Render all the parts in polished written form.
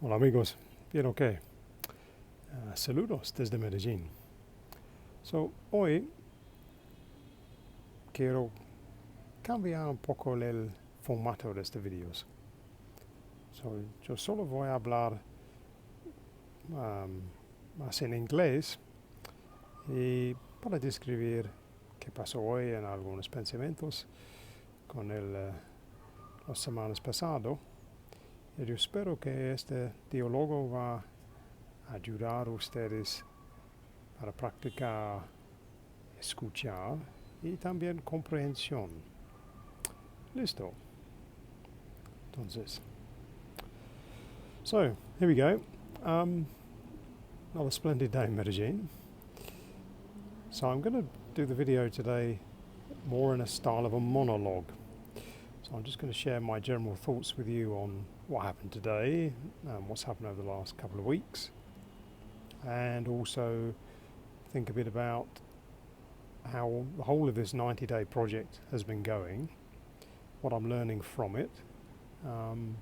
Hola amigos, bien ok. Saludos desde Medellín. Hoy quiero cambiar un poco el formato de este videos. Yo solo voy a hablar más en inglés y para describir qué pasó hoy en algunos pensamientos con las semanas pasadas. Y yo espero que este diálogo va a ayudar a ustedes para practicar escuchar y también comprehensión. Listo. Entonces, so here we go. Another splendid day in Medellin. So I'm going to do the video today more in a style of a monologue. So I'm just going to share my general thoughts with you on what happened today, what's happened over the last couple of weeks, and also think a bit about how the whole of this 90-day project has been going, what I'm learning from it, and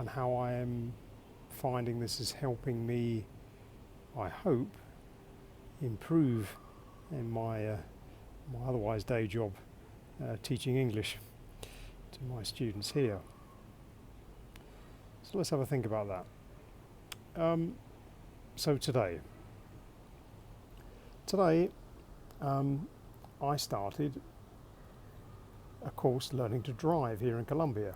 how I am finding this is helping me, I hope, improve in my otherwise day job teaching English to my students here. So let's have a think about that. So today I started a course learning to drive here in Colombia.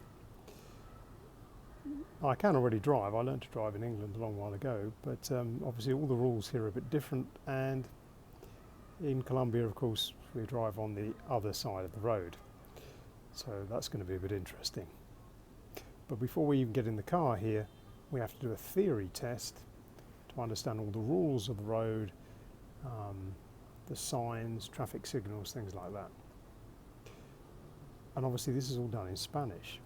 I can already drive. I learned to drive in England a long while ago, but obviously all the rules here are a bit different, and in Colombia, of course, we drive on the other side of the road, so that's going to be a bit interesting. But before we even get in the car here, we have to do a theory test to understand all the rules of the road, the signs, traffic signals, things like that. And obviously this is all done in Spanish.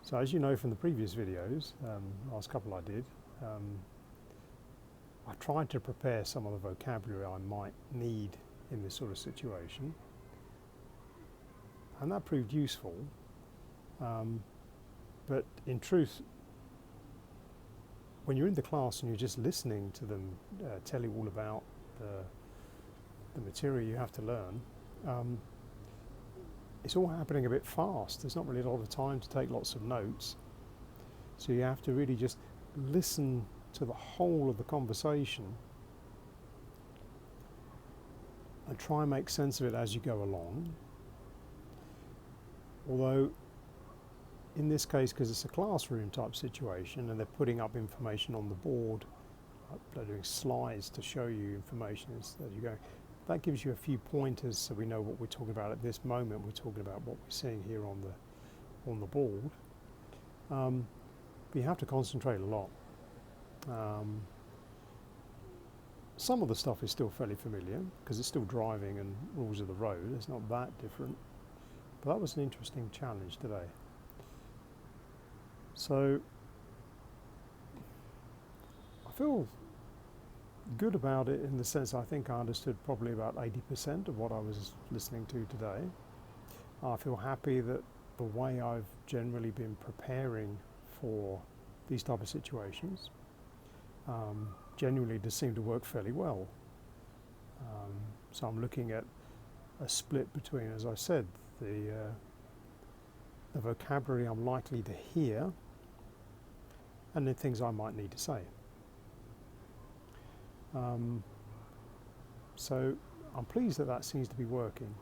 So as you know from the previous videos, last couple I did, I tried to prepare some of the vocabulary I might need in this sort of situation, and that proved useful. But in truth, when you're in the class and you're just listening to them tell you all about the material you have to learn, it's all happening a bit fast. There's not really a lot of time to take lots of notes. So you have to really just listen to the whole of the conversation and try and make sense of it as you go along. Although in this case, because it's a classroom type situation and they're putting up information on the board, they're doing slides to show you information as you go, that gives you a few pointers so we know what we're talking about at this moment. We're talking about what we're seeing here on the board. But you have to concentrate a lot. Some of the stuff is still fairly familiar because it's still driving and rules of the road. It's not that different. But that was an interesting challenge today. So I feel good about it in the sense I think I understood probably about 80% of what I was listening to today. I feel happy that the way I've generally been preparing for these type of situations genuinely does seem to work fairly well. So I'm looking at a split between, as I said, the vocabulary I'm likely to hear and the things I might need to say. So I'm pleased that that seems to be working.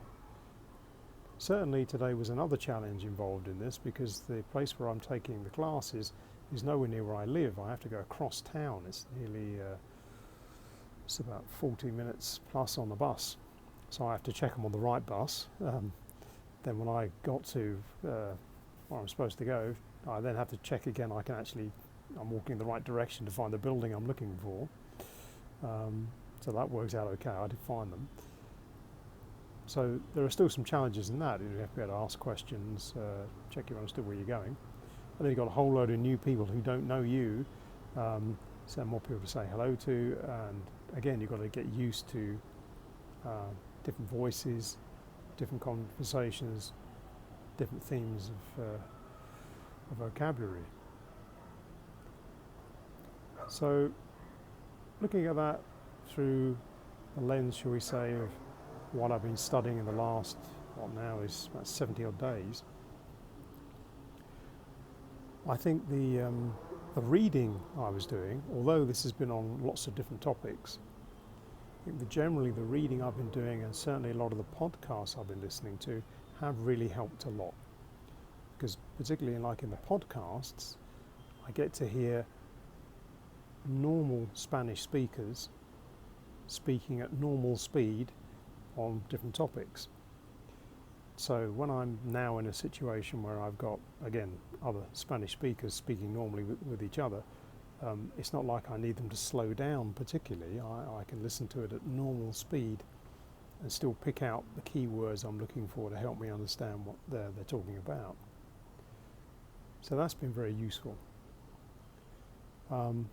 Certainly today was another challenge involved in this because the place where I'm taking the classes is nowhere near where I live. I have to go across town. It's nearly, it's about 40 minutes plus on the bus. So I have to check I'm on the right bus. Then when I got to where I'm supposed to go, I then have to check again I'm walking in the right direction to find the building I'm looking for. So that works out okay. I did find them. So there are still some challenges in that. You have to be able to ask questions, check you understood where you're going. And then you've got a whole load of new people who don't know you, so more people to say hello to. And again, you've got to get used to different voices, different conversations, different themes of vocabulary. So looking at that through the lens, shall we say, of what I've been studying in the last, what now is about 70 odd days, I think the reading I was doing, although this has been on lots of different topics, I think that generally the reading I've been doing, and certainly a lot of the podcasts I've been listening to, have really helped a lot. Because particularly like in the podcasts, I get to hear normal Spanish speakers speaking at normal speed on different topics. So when I'm now in a situation where I've got, again, other Spanish speakers speaking normally with each other, it's not like I need them to slow down particularly. I can listen to it at normal speed and still pick out the key words I'm looking for to help me understand what they're talking about. So that's been very useful. The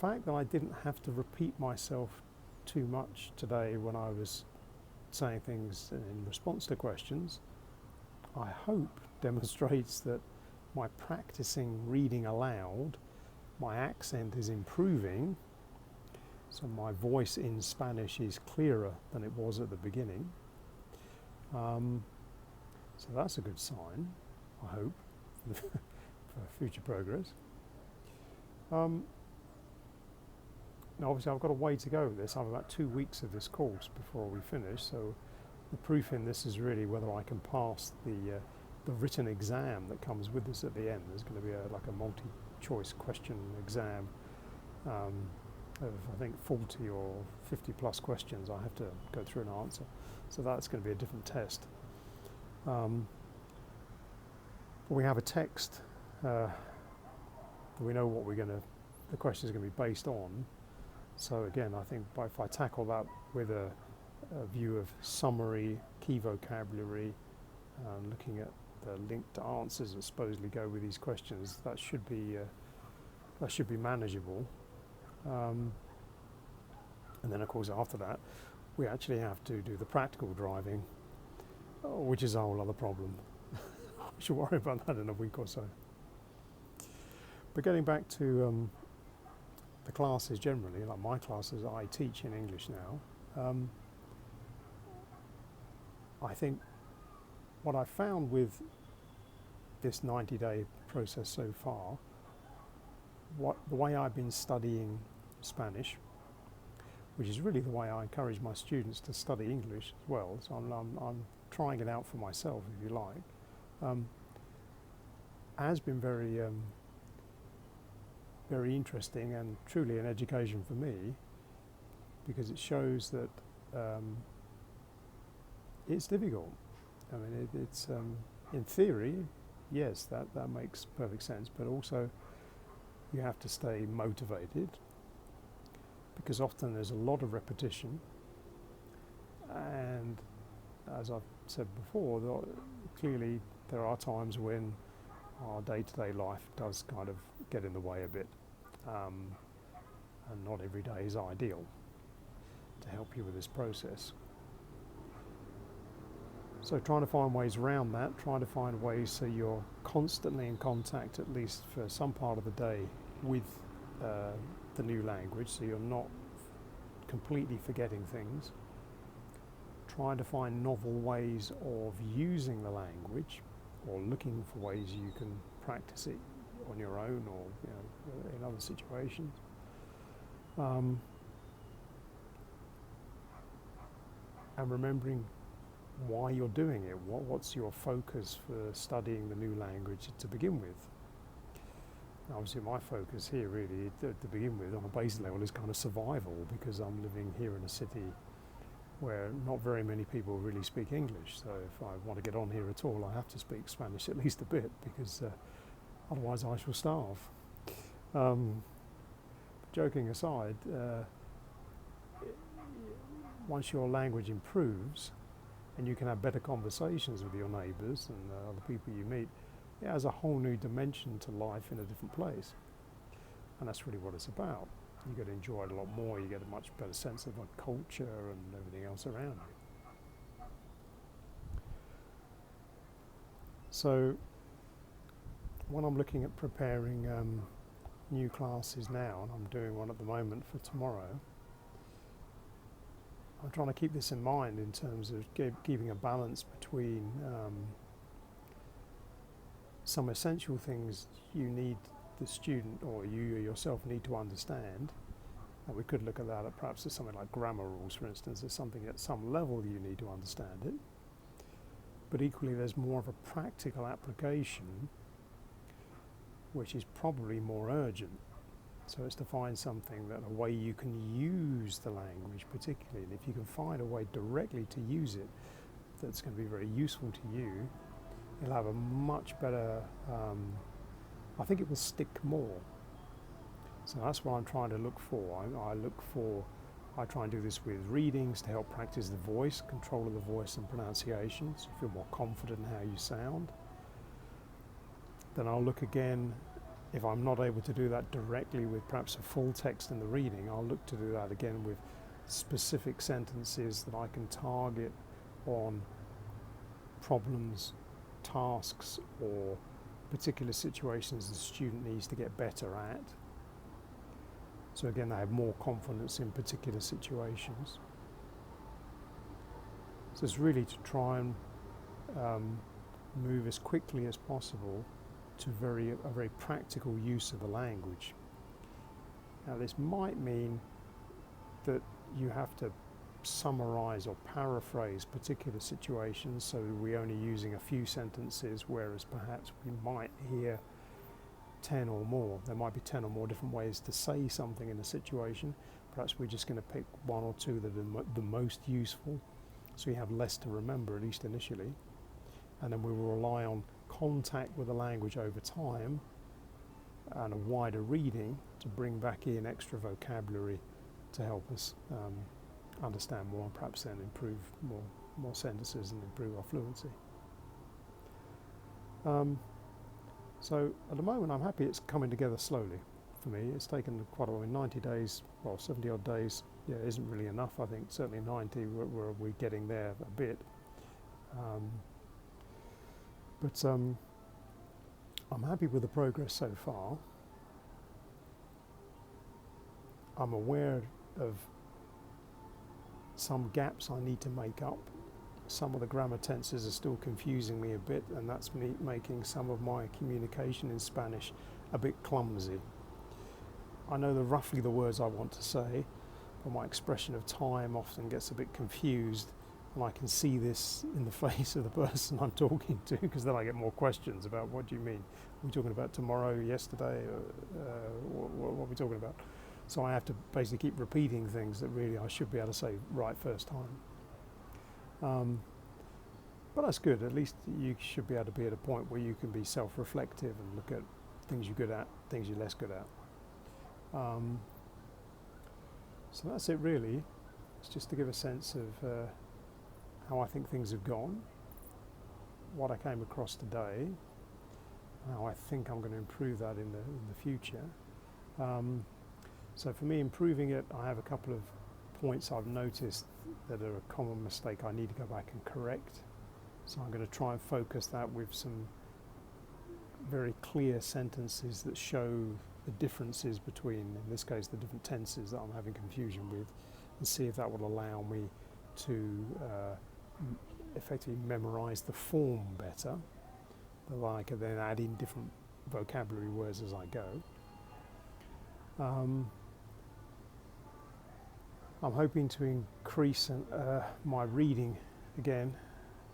fact that I didn't have to repeat myself too much today when I was saying things in response to questions, I hope demonstrates that my practicing reading aloud, my accent is improving, so my voice in Spanish is clearer than it was at the beginning. So that's a good sign, I hope, for future progress. Now obviously I've got a way to go with this. I have about 2 weeks of this course before we finish, so the proof in this is really whether I can pass the written exam that comes with this at the end. There's going to be like a multi-choice question exam of I think 40 or 50 plus questions I have to go through and answer. So that's going to be a different test. But we have a text that we know what the question is going to be based on. So again, I think if I tackle that with a view of summary, key vocabulary, looking at the linked answers that supposedly go with these questions, that should be manageable. And then of course after that, we actually have to do the practical driving, which is a whole other problem. We should worry about that in a week or so. But getting back to the classes generally, like my classes I teach in English now, I think what I found with this 90-day process so far, the way I've been studying Spanish, which is really the way I encourage my students to study English as well, so I'm trying it out for myself, if you like, has been very very interesting and truly an education for me, because it shows that it's difficult. I mean, it's in theory, yes, that makes perfect sense, but also you have to stay motivated, because often there's a lot of repetition, and as I've said before, clearly there are times when our day-to-day life does kind of get in the way a bit, and not every day is ideal to help you with this process. So trying to find ways around that, trying to find ways so you're constantly in contact, at least for some part of the day, with the new language, so you're not completely forgetting things. Trying to find novel ways of using the language, or looking for ways you can practice it on your own, or in other situations. And remembering why you're doing it. What's your focus for studying the new language to begin with? Obviously my focus here really to begin with on a base level is kind of survival, because I'm living here in a city where not very many people really speak English, so if I want to get on here at all I have to speak Spanish at least a bit, because otherwise I shall starve. Joking aside, once your language improves and you can have better conversations with your neighbours and other people you meet, it has a whole new dimension to life in a different place. And that's really what it's about. You get to enjoy it a lot more, you get a much better sense of a culture and everything else around you. So when I'm looking at preparing new classes now, and I'm doing one at the moment for tomorrow, I'm trying to keep this in mind in terms of keeping a balance between some essential things you need the student or you yourself need to understand. And we could look at that at perhaps as something like grammar rules, for instance, as something at some level you need to understand it. But equally there's more of a practical application which is probably more urgent. So it's to find something that a way you can use the language particularly, and if you can find a way directly to use it that's going to be very useful to you, you'll have a much better, I think it will stick more. So that's what I'm trying to look for. I try and do this with readings to help practice the voice, control of the voice and pronunciation, so you feel more confident in how you sound. Then I'll look again, if I'm not able to do that directly with perhaps a full text in the reading, I'll look to do that again with specific sentences that I can target on problems, tasks, or particular situations the student needs to get better at. So again, I have more confidence in particular situations. So it's really to try and move as quickly as possible to a very practical use of the language. Now this might mean that you have to summarize or paraphrase particular situations, so we're only using a few sentences, whereas perhaps we might hear 10 or more. There might be 10 or more different ways to say something in a situation. Perhaps we're just going to pick one or two that are the most useful, so you have less to remember, at least initially. And then we will rely on contact with the language over time and a wider reading to bring back in extra vocabulary to help us understand more, and perhaps then improve more sentences and improve our fluency. So at the moment I'm happy it's coming together slowly for me. It's taken quite a while. In 90 days, well 70 odd days, yeah, isn't really enough. I think certainly 90 we're getting there a bit. But I'm happy with the progress so far. I'm aware of some gaps I need to make up. Some of the grammar tenses are still confusing me a bit, and that's me making some of my communication in Spanish a bit clumsy. I know roughly the words I want to say, but my expression of time often gets a bit confused, and I can see this in the face of the person I'm talking to, because then I get more questions about what do you mean? Are we talking about tomorrow, yesterday, what are we talking about? So I have to basically keep repeating things that really I should be able to say right first time. But that's good. At least you should be able to be at a point where you can be self-reflective and look at things you're good at, things you're less good at. So that's it really. It's just to give a sense of how I think things have gone, what I came across today, how I think I'm going to improve that in the future. So for me, improving it, I have a couple of points I've noticed that are a common mistake I need to go back and correct. So I'm going to try and focus that with some very clear sentences that show the differences between, in this case, the different tenses that I'm having confusion with, and see if that will allow me to effectively memorize the form better, that I can then add in different vocabulary words as I go. I'm hoping to increase my reading again,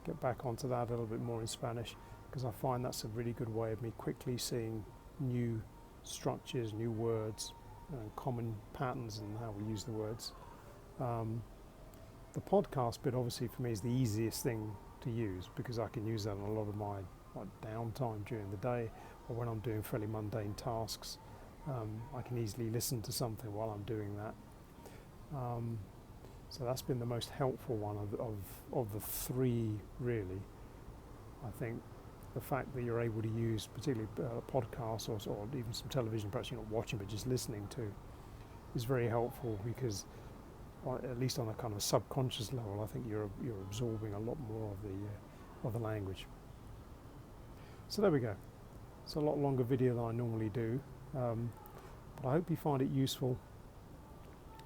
get back onto that a little bit more in Spanish, because I find that's a really good way of me quickly seeing new structures, new words, common patterns in how we use the words. The podcast bit obviously for me is the easiest thing to use, because I can use that on a lot of my downtime during the day, or when I'm doing fairly mundane tasks. I can easily listen to something while I'm doing that. So that's been the most helpful one of the three, really. I think the fact that you're able to use particularly podcasts or even some television, perhaps you're not watching but just listening to, is very helpful, because at least on a kind of a subconscious level, I think you're absorbing a lot more of the language. So there we go. It's a lot longer video than I normally do, but I hope you find it useful,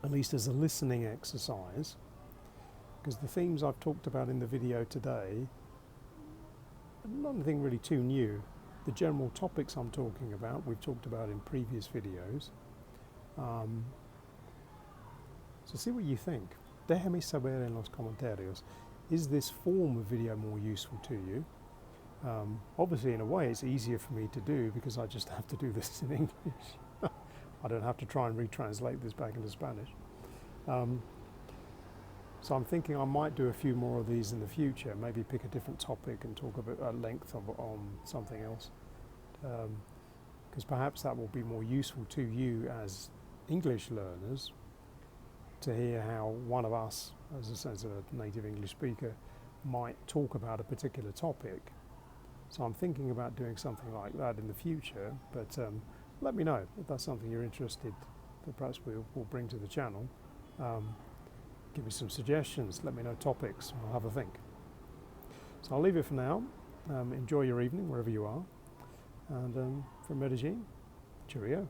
at least as a listening exercise, because the themes I've talked about in the video today are nothing really too new. The general topics I'm talking about, we've talked about in previous videos. So see what you think. Déjame saber en los comentarios. Is this form of video more useful to you? Obviously, in a way, it's easier for me to do because I just have to do this in English. I don't have to try and retranslate this back into Spanish. So I'm thinking I might do a few more of these in the future, maybe pick a different topic and talk a bit at length on something else. Because perhaps that will be more useful to you as English learners to hear how one of us, as a sense of a native English speaker, might talk about a particular topic. So I'm thinking about doing something like that in the future, but let me know if that's something you're interested that perhaps we'll bring to the channel. Give me some suggestions, let me know topics, I'll have a think. So I'll leave it for now. Enjoy your evening wherever you are, and from Medellin, cheerio.